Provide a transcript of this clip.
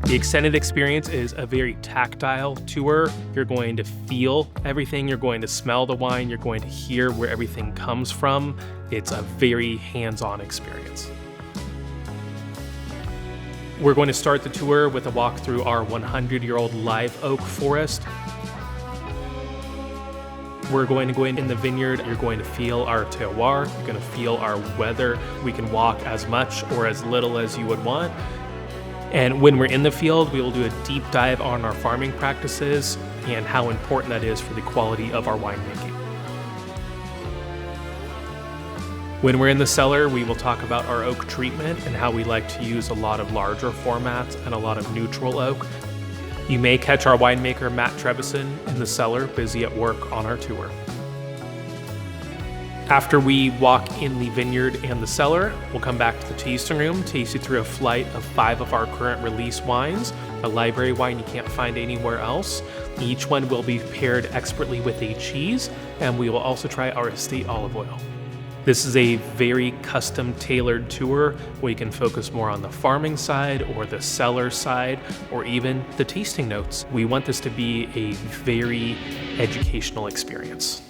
The extended experience is a very tactile tour. You're going to feel everything, you're going to smell the wine, you're going to hear where everything comes from. It's a very hands-on experience. We're going to start the tour with a walk through our 100-year-old live oak forest. We're going to go in the vineyard. You're going to feel our terroir, you're going to feel our weather. We can walk as much or as little as you would want. And when we're in the field, we will do a deep dive on our farming practices and how important that is for the quality of our winemaking. When we're in the cellar, we will talk about our oak treatment and how we like to use a lot of larger formats and a lot of neutral oak. You may catch our winemaker Matt Trevisan in the cellar, busy at work on our tour. After we walk in the vineyard and the cellar, we'll come back to the tasting room, taste you through a flight of 5 of our current release wines, a library wine you can't find anywhere else. Each one will be paired expertly with a cheese, and we will also try our estate olive oil. This is a very custom tailored tour where you can focus more on the farming side or the cellar side or even the tasting notes. We want this to be a very educational experience.